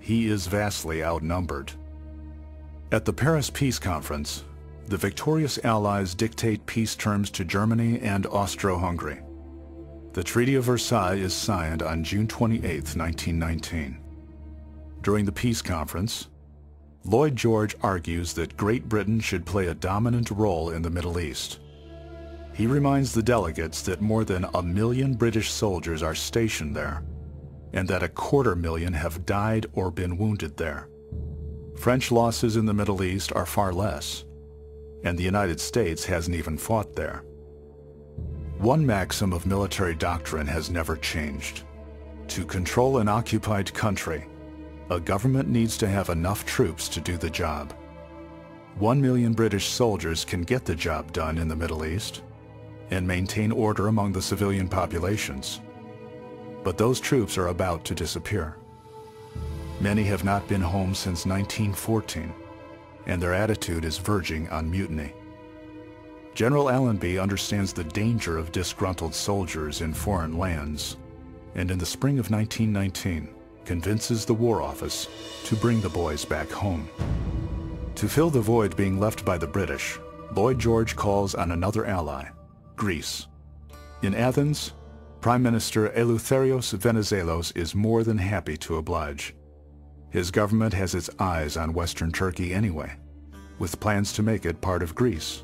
he is vastly outnumbered. At the Paris Peace Conference, the victorious Allies dictate peace terms to Germany and Austro-Hungary. The Treaty of Versailles is signed on June 28, 1919. During the peace conference, Lloyd George argues that Great Britain should play a dominant role in the Middle East. He reminds the delegates that more than 1 million British soldiers are stationed there, and that 250,000 have died or been wounded there. French losses in the Middle East are far less, and the United States hasn't even fought there. One maxim of military doctrine has never changed. To control an occupied country, a government needs to have enough troops to do the job. 1 million British soldiers can get the job done in the Middle East and maintain order among the civilian populations. But those troops are about to disappear. Many have not been home since 1914, and their attitude is verging on mutiny. General Allenby understands the danger of disgruntled soldiers in foreign lands, and in the spring of 1919 convinces the War Office to bring the boys back home. To fill the void being left by the British, Lloyd George calls on another ally, Greece. In Athens, Prime Minister Eleutherios Venizelos is more than happy to oblige. His government has its eyes on Western Turkey anyway, with plans to make it part of Greece.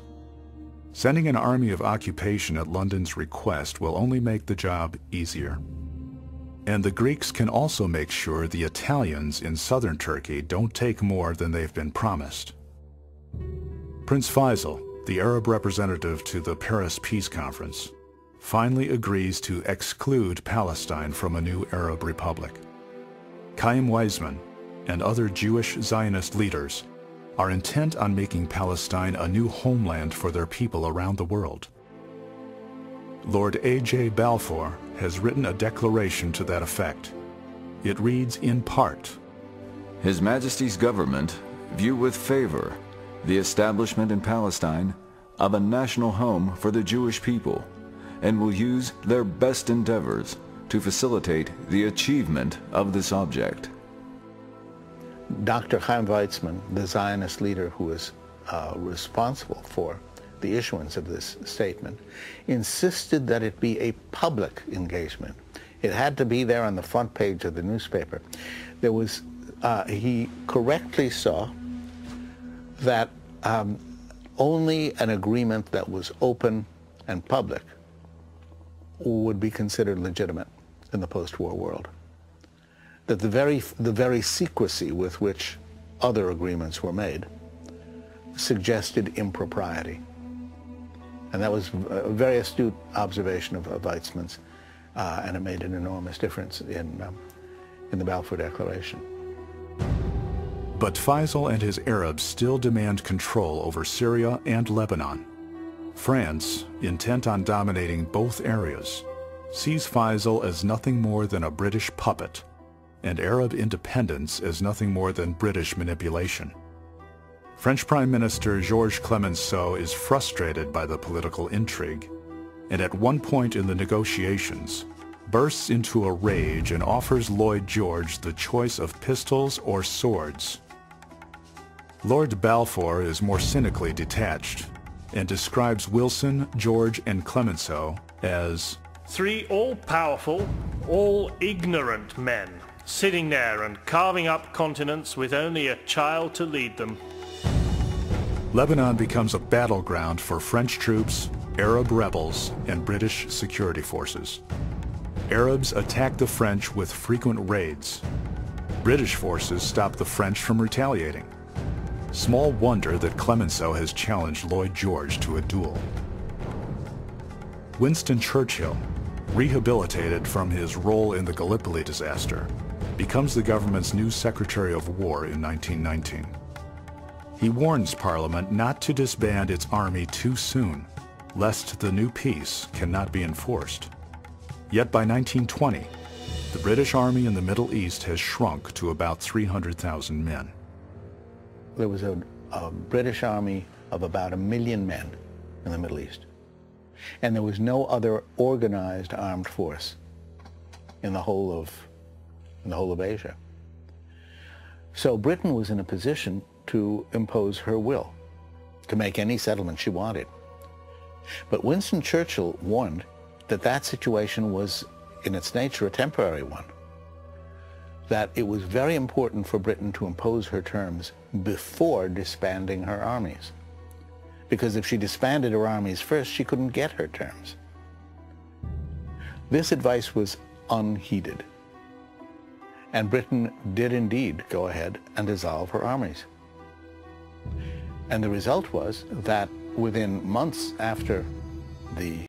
Sending an army of occupation at London's request will only make the job easier. And the Greeks can also make sure the Italians in southern Turkey don't take more than they've been promised. Prince Faisal, the Arab representative to the Paris Peace Conference, finally agrees to exclude Palestine from a new Arab republic. Chaim Weizmann and other Jewish Zionist leaders are intent on making Palestine a new homeland for their people around the world. Lord A.J. Balfour has written a declaration to that effect. It reads in part, His Majesty's government view with favor the establishment in Palestine of a national home for the Jewish people, and will use their best endeavors to facilitate the achievement of this object. Dr. Chaim Weizmann, the Zionist leader who is responsible for the issuance of this statement, insisted that it be a public engagement. It had to be there on the front page of the newspaper. He correctly saw that only an agreement that was open and public would be considered legitimate in the post-war world. That the very secrecy with which other agreements were made suggested impropriety. And that was a very astute observation of Weizmann's, and it made an enormous difference in the Balfour Declaration. But Faisal and his Arabs still demand control over Syria and Lebanon. France, intent on dominating both areas, sees Faisal as nothing more than a British puppet, and Arab independence as nothing more than British manipulation. French Prime Minister Georges Clemenceau is frustrated by the political intrigue, and at one point in the negotiations, bursts into a rage and offers Lloyd George the choice of pistols or swords. Lord Balfour is more cynically detached and describes Wilson, George, and Clemenceau as three all-powerful, all-ignorant men, sitting there and carving up continents with only a child to lead them. Lebanon becomes a battleground for French troops, Arab rebels, and British security forces. Arabs attack the French with frequent raids. British forces stop the French from retaliating. Small wonder that Clemenceau has challenged Lloyd George to a duel. Winston Churchill, rehabilitated from his role in the Gallipoli disaster, becomes the government's new Secretary of War in 1919. He warns Parliament not to disband its army too soon, lest the new peace cannot be enforced. Yet by 1920, the British Army in the Middle East has shrunk to about 300,000 men. There was a British army of about 1 million men in the Middle East. And there was no other organized armed force in the whole of Asia. So Britain was in a position to impose her will, to make any settlement she wanted. But Winston Churchill warned that that situation was, in its nature, a temporary one, that it was very important for Britain to impose her terms before disbanding her armies. Because if she disbanded her armies first, she couldn't get her terms. This advice was unheeded. And Britain did indeed go ahead and dissolve her armies. And the result was that within months after the